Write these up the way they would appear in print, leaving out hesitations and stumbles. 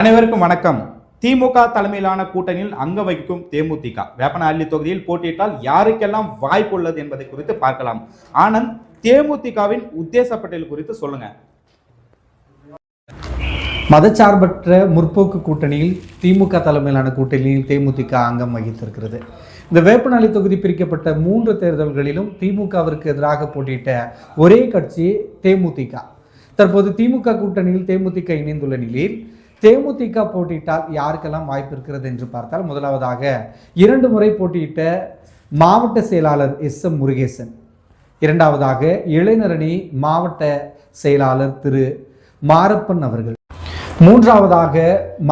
அனைவருக்கும் வணக்கம். திமுக தலைமையிலான கூட்டணியில் அங்க வகிக்கும் தேமுதிக வேப்பனஹள்ளி தொகுதியில் போட்டியிட்டால் யாருக்கெல்லாம் வாய்ப்பு உள்ளது என்பதை குறித்து பார்க்கலாம். ஆனந்த், தேமுதிகவின் உத்தேச பட்டியல் குறித்து சொல்லுங்க. மதச்சார்பற்ற முற்போக்கு கூட்டணியில் திமுக தலைமையிலான கூட்டணியில் தேமுதிக அங்கம் வகித்திருக்கிறது. இந்த வேப்பனஹள்ளி தொகுதி பிரிக்கப்பட்ட 3 தேர்தல்களிலும் திமுகவிற்கு எதிராக போட்டியிட்ட ஒரே கட்சி தேமுதிக. தற்போது திமுக கூட்டணியில் தேமுதிக இணைந்துள்ள நிலையில் தேமுதிக போட்டியிட்டால் யாருக்கெல்லாம் வாய்ப்பு இருக்கிறது என்று பார்த்தால், முதலாவதாக 2 முறை போட்டியிட்ட மாவட்ட செயலாளர் எஸ்.எம். முருகேசன், இரண்டாவதாக இளைஞரணி மாவட்ட செயலாளர் திரு மாரப்பன் அவர்கள், மூன்றாவதாக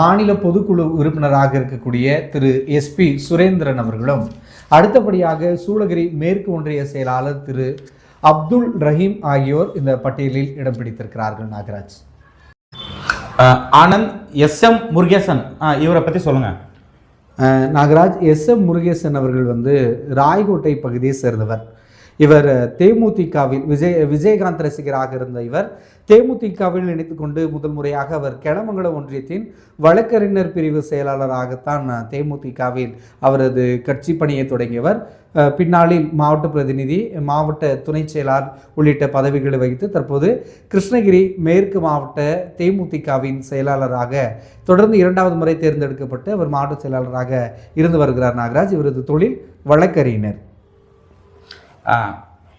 மாநில பொதுக்குழு உறுப்பினராக இருக்கக்கூடிய திரு எஸ்.பி. சுரேந்திரன் அவர்களும், அடுத்தபடியாக சூளகிரி மேற்கு ஒன்றிய செயலாளர் திரு அப்துல் ரஹீம் ஆகியோர் இந்த பட்டியலில் இடம் பிடித்திருக்கிறார்கள். நாகராஜ். ஆனந்த், எஸ்.எம். முருகேசன் இவரை பற்றி சொல்லுங்க. நாகராஜ், எஸ்.எம். முருகேசன் அவர்கள் ராய்கோட்டை பகுதியை சேர்ந்தவர். இவர் தேமுதிகவில் விஜயகாந்த் ரசிகராக இருந்த இவர் தேமுதிகவில் இணைத்து கொண்டு முதல் முறையாக அவர் கெளமங்கலம் ஒன்றியத்தின் வழக்கறிஞர் பிரிவு செயலாளராகத்தான் தேமுதிகவில் அவரது கட்சி பணியை தொடங்கியவர். பின்னாளில் மாவட்ட பிரதிநிதி, மாவட்ட துணை செயலாளர் உள்ளிட்ட பதவிகளை வகித்து தற்போது கிருஷ்ணகிரி மேற்கு மாவட்ட தேமுதிகவின் செயலாளராக தொடர்ந்து 2வது முறை தேர்ந்தெடுக்கப்பட்டு அவர் மாவட்ட செயலாளராக இருந்து வருகிறார். நாகராஜ், இவரது தொழில் வழக்கறிஞர்.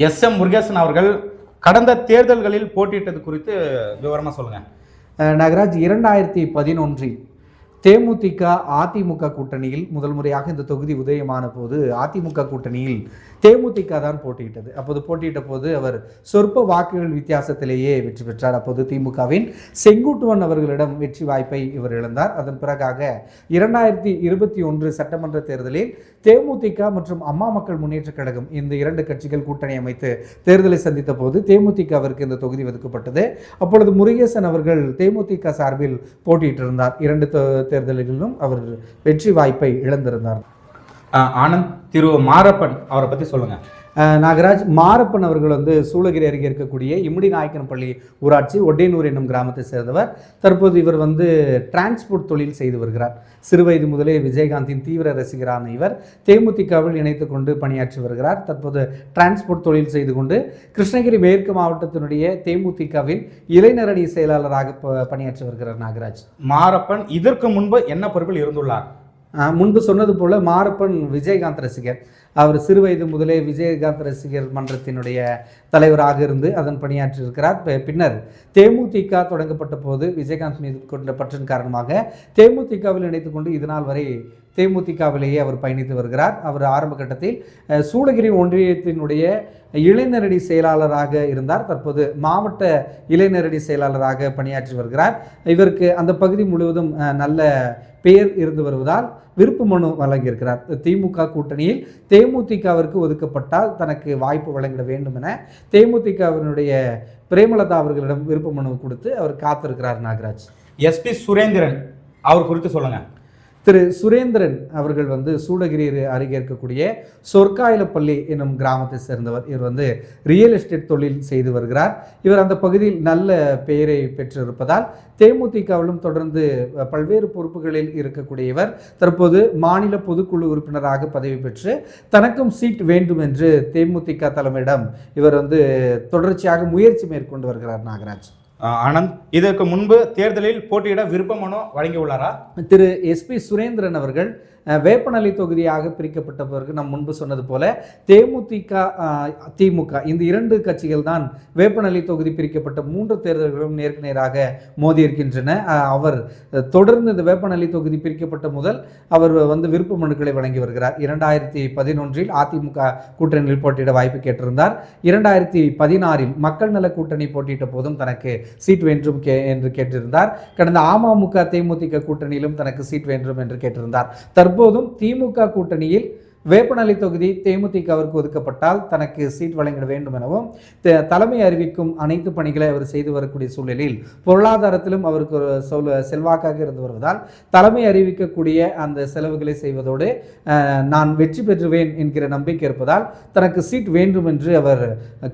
எஸ்.எம். முருகேசன் அவர்கள் கடந்த தேர்தல்களில் போட்டியிட்டது குறித்து விவரமா சொல்லுங்க. நாகராஜ், 2011 தேமுதிக அதிமுக கூட்டணியில் முதல் முறையாக இந்த தொகுதி உதயமான போது அதிமுக கூட்டணியில் தேமுதிக தான் போட்டியிட்டது. அப்போது போட்டியிட்ட போது அவர் சொற்ப வாக்குகள் வித்தியாசத்திலேயே வெற்றி பெற்றார். அப்போது திமுகவின் செங்குட்டுவன் அவர்களிடம் வெற்றி வாய்ப்பை இவர் இழந்தார். அதன் பிறகாக 2021 சட்டமன்ற தேர்தலில் தேமுதிக மற்றும் அம்மா மக்கள் முன்னேற்ற கழகம் இந்த 2 கட்சிகள் கூட்டணி அமைத்து தேர்தலை சந்தித்த போது தேமுதிகவிற்கு இந்த தொகுதி ஒதுக்கப்பட்டது. அப்பொழுது முருகேசன் அவர்கள் தேமுதிக சார்பில் போட்டியிட்டிருந்தார். 2 தேர்தல்களிலும் அவர் வெற்றி வாய்ப்பை இழந்திருந்தார். ஆனந்த், திரு மாரப்பன் அவரை பற்றி சொல்லுங்க. நாகராஜ், மாரப்பன் அவர்கள் சூளகிரி அருகே இருக்கக்கூடிய இம்முடி நாயக்கன்பள்ளி ஊராட்சி ஒட்டேனூர் என்னும் கிராமத்தை சேர்ந்தவர். தற்போது இவர் டிரான்ஸ்போர்ட் தொழில் செய்து வருகிறார். சிறுவயது முதலே விஜயகாந்தின் தீவிர ரசிகரான இவர் தேமுதிகவில் இணைத்து கொண்டு பணியாற்றி வருகிறார். தற்போது டிரான்ஸ்போர்ட் தொழில் செய்து கொண்டு கிருஷ்ணகிரி மேற்கு மாவட்டத்தினுடைய தேமுதிகவின் இளைஞரணி செயலாளராக பணியாற்றி வருகிறார். நாகராஜ், மாரப்பன் இதற்கு முன்பு என்ன பொறுப்பில் இருந்துள்ளார்? முன்பு சொன்னது போல மாரப்பன் விஜயகாந்த் ரசிகர். அவர் சிறுவயது முதலே விஜயகாந்த் ரசிகர் மன்றத்தினுடைய தலைவராக இருந்து அதன் பணியாற்றியிருக்கிறார். பின்னர் தேமுதிக தொடங்கப்பட்ட போது விஜயகாந்த் மீது கொண்ட பற்றின் காரணமாக தேமுதிகவில் இணைத்து கொண்டு இதனால் வரை தேமுதிகவிலேயே அவர் பயணித்து வருகிறார். அவர் ஆரம்ப கட்டத்தில் சூளகிரி ஒன்றியத்தினுடைய இளைஞரணி செயலாளராக இருந்தார். தற்போது மாவட்ட இளைஞரணி செயலாளராக பணியாற்றி வருகிறார். இவருக்கு அந்த பகுதி முழுவதும் நல்ல பெயர் இருந்து வருவதால் விருப்பு மனு வழங்கியிருக்கிறார். திமுக கூட்டணியில் தேமுதிகவிற்கு ஒதுக்கப்பட்டால் தனக்கு வாய்ப்பு வழங்கிட வேண்டும் என தேமுதிகவினுடைய பிரேமலதா அவர்களிடம் விருப்ப மனு கொடுத்து அவர் காத்திருக்கிறார். நாகராஜ், எஸ்.பி. சுரேந்திரன் அவர் குறித்து சொல்லுங்க. திரு சுரேந்திரன் அவர்கள் சூளகிரி அருகே இருக்கக்கூடிய சொர்க்காயிலப்பள்ளி என்னும் கிராமத்தை சேர்ந்தவர். இவர் ரியல் எஸ்டேட் தொழில் செய்து வருகிறார். இவர் அந்த பகுதியில் நல்ல பெயரை பெற்றிருப்பதால் தேமுதிகவிலும் தொடர்ந்து பல்வேறு பொறுப்புகளில் இருக்கக்கூடிய இவர் தற்போது மாநில பொதுக்குழு உறுப்பினராக பதவி பெற்று தனக்கும் சீட் வேண்டும் என்று தேமுதிக தலைமையிடம் இவர் தொடர்ச்சியாக முயற்சி மேற்கொண்டு வருகிறார். நாகராஜ். ஆனந்த், இதற்கு முன்பு தேர்தலில் போட்டியிட விருப்ப மனு வழங்கியுள்ளாரா? திரு எஸ்.பி. சுரேந்திரன் அவர்கள் வேப்பனஹள்ளி தொகுதியாக பிரிக்கப்பட்ட பிறகு நாம் முன்பு சொன்னது போல தேமுதிக திமுக இந்த 2 கட்சிகள் தான் வேப்பனஹள்ளி தொகுதி பிரிக்கப்பட்ட 3 தேர்தல்களும் நேருக்கு நேராக மோதி இருக்கின்றன. அவர் தொடர்ந்து இந்த வேப்பனஹள்ளி தொகுதி பிரிக்கப்பட்ட முதல் அவர் விருப்ப மனுக்களை வழங்கி வருகிறார். 2011 அதிமுக கூட்டணியில் போட்டியிட வாய்ப்பு கேட்டிருந்தார். 2016 மக்கள் நல கூட்டணி போட்டியிட்ட போதும் தனக்கு சீட் வேண்டும் என்று கேட்டிருந்தார். கடந்த அமமுக தேமுதிக கூட்டணியிலும் தனக்கு சீட் வேண்டும் என்று கேட்டிருந்தார். தற்போதும் திமுக கூட்டணியில் வேப்பனஹள்ளி தொகுதி தேமுதிகவிற்கு ஒதுக்கப்பட்டால் தனக்கு சீட் வழங்கிட வேண்டும் எனவும் தலைமை அறிவிக்கும் அனைத்து பணிகளை அவர் செய்து வரக்கூடிய சூழலில் பொருளாதாரத்திலும் அவருக்கு ஒரு செல்வாக்காக இருந்து வருவதால் தலைமை அறிவிக்கக்கூடிய அந்த செலவுகளை செய்வதோடு நான் வெற்றி பெற்றுவேன் என்கிற நம்பிக்கை இருப்பதால் தனக்கு சீட் வேண்டும் என்று அவர்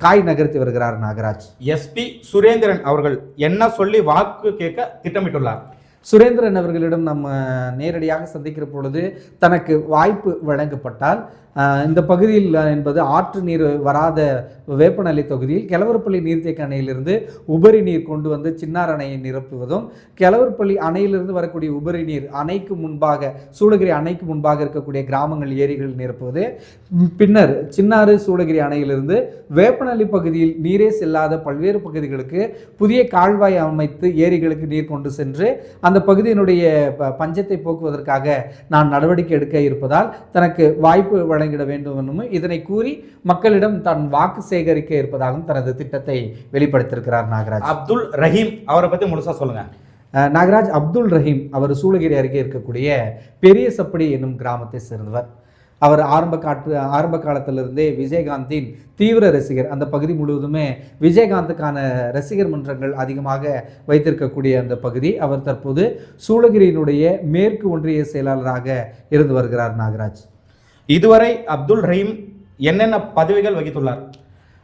காய் நகர்த்தி வருகிறார். நாகராஜ், எஸ்.பி. சுரேந்திரன் அவர்கள் என்ன சொல்லி வாக்கு கேட்க திட்டமிட்டுள்ளார்? சுரேந்திரன் அவர்களிடம் நம்ம நேரடியாக சந்திக்கிற பொழுது தனக்கு வாய்ப்பு வழங்கப்பட்டால் இந்த பகுதியில் என்பது ஆற்று நீர் வராத வேப்பநல்லி தொகுதியில் கெலவரப்பள்ளி நீர்த்தேக்க அணையிலிருந்து உபரி நீர் கொண்டு வந்து சின்னார் அணையை நிரப்புவதும், கெலவரப்பள்ளி அணையிலிருந்து வரக்கூடிய உபரி நீர் அணைக்கு முன்பாக சூளகிரி அணைக்கு முன்பாக இருக்கக்கூடிய கிராமங்கள் ஏரிகள் நிரப்புவது, பின்னர் சின்னாறு சூளகிரி அணையிலிருந்து வேப்பநல்லி பகுதியில் நீரே செல்லாத பல்வேறு பகுதிகளுக்கு புதிய கால்வாய் அமைத்து ஏரிகளுக்கு நீர் கொண்டு சென்று அந்த பகுதியினுடைய பஞ்சத்தை போக்குவதற்காக நான் நடவடிக்கை எடுக்க இருப்பதால் தனக்கு வாய்ப்பு வழங்கிட வேண்டும் என்னும் இதனை கூறி மக்களிடம் தான் வாக்கு சேகரிக்க இருப்பதாகவும் தனது திட்டத்தை வெளிப்படுத்தியிருக்கிறார் நாகராஜ். அப்துல் ரஹீம் அவரை பத்தி முழுசா சொல்லுங்க. நாகராஜ் அப்துல் ரஹீம் அவர் சூளகிரி அருகே இருக்கக்கூடிய பெரிய சப்படி என்னும் கிராமத்தை சேர்ந்தவர். அவர் ஆரம்ப காலத்திலிருந்தே விஜயகாந்தின் தீவிர ரசிகர். அந்த பகுதி முழுவதுமே விஜயகாந்துக்கான ரசிகர் மன்றங்கள் அதிகமாக வைத்திருக்கக்கூடிய அந்த பகுதி. அவர் தற்போது சூளகிரியினுடைய மேற்கு ஒன்றிய செயலாளராக இருந்து வருகிறார். நாகராஜ், இதுவரை அப்துல் ரஹீம் என்னென்ன பதவிகள் வகித்துள்ளார்?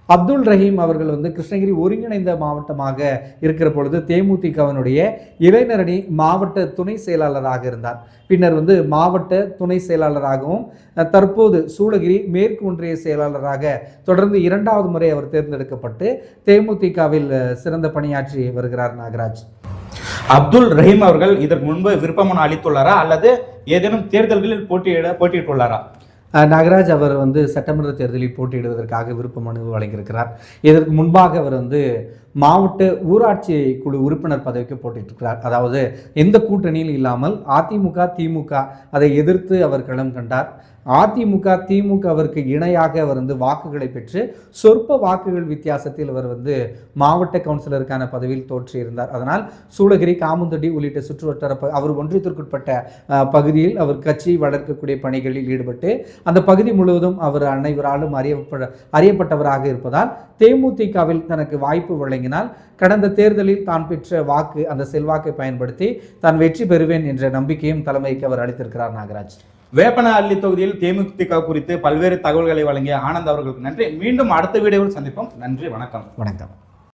அப்துல் ரஹீம் அவர்கள் கிருஷ்ணகிரி ஒருங்கிணைந்த மாவட்டமாக இருக்கிற பொழுது தேமுதிகவினுடைய இளைஞரணி மாவட்ட துணை செயலாளராக இருந்தார். பின்னர் மாவட்ட துணை செயலாளராகவும் தற்போது சூளகிரி மேற்கு ஒன்றிய செயலாளராக தொடர்ந்து 2வது முறை அவர் தேர்ந்தெடுக்கப்பட்டு தேமுதிகவில் சிறந்த பணியாற்றி வருகிறார். நாகராஜ், அப்துல் ரஹீம் அவர்கள் இதற்கு முன்பு விருப்பமனு அளித்துள்ளாரா அல்லது ஏதேனும் தேர்தல்களில் போட்டியிட்டுள்ளாரா? நாகராஜ், அவர் சட்டமன்ற தேர்தலில் போட்டியிடுவதற்காக விருப்ப மனு வழங்கியிருக்கிறார். இதற்கு முன்பாக அவர் மாவட்ட ஊராட்சி குழு உறுப்பினர் பதவிக்கு போட்டியிட்டிருக்கிறார். அதாவது எந்த கூட்டணியில் இல்லாமல் அதிமுக திமுக அதை எதிர்த்து அவர் களம் கண்டார். அதிமுக திமுக அவருக்கு இணையாக அவர் வாக்குகளை பெற்று சொற்ப வாக்குகள் வித்தியாசத்தில் அவர் மாவட்ட கவுன்சிலருக்கான பதவியில் தோற்றியிருந்தார். அதனால் சூளகிரி, காமுந்தடி உள்ளிட்ட சுற்றுவட்டார அவர் ஒன்றியத்திற்குட்பட்ட பகுதியில் அவர் கட்சி வளர்க்கக்கூடிய பணிகளில் ஈடுபட்டு அந்த பகுதி முழுவதும் அவர் அனைவராலும் அறியப்பட்டவராக இருப்பதால் தேமுதிகவில் தனக்கு வாய்ப்பு வழங்கினால் கடந்த தேர்தலில் தான் பெற்ற வாக்கு அந்த செல்வாக்கை பயன்படுத்தி தான் வெற்றி பெறுவேன் என்ற நம்பிக்கையும் தலைமைக்கு அவர் அளித்திருக்கிறார். நாகராஜ், வேப்பனஹள்ளி தொகுதியில் தேமுதிக குறித்து பல்வேறு தகவல்களை வழங்கிய ஆனந்த் அவர்களுக்கு நன்றி. மீண்டும் அடுத்த வீடியோவில் சந்திப்போம். நன்றி, வணக்கம். வணக்கம்.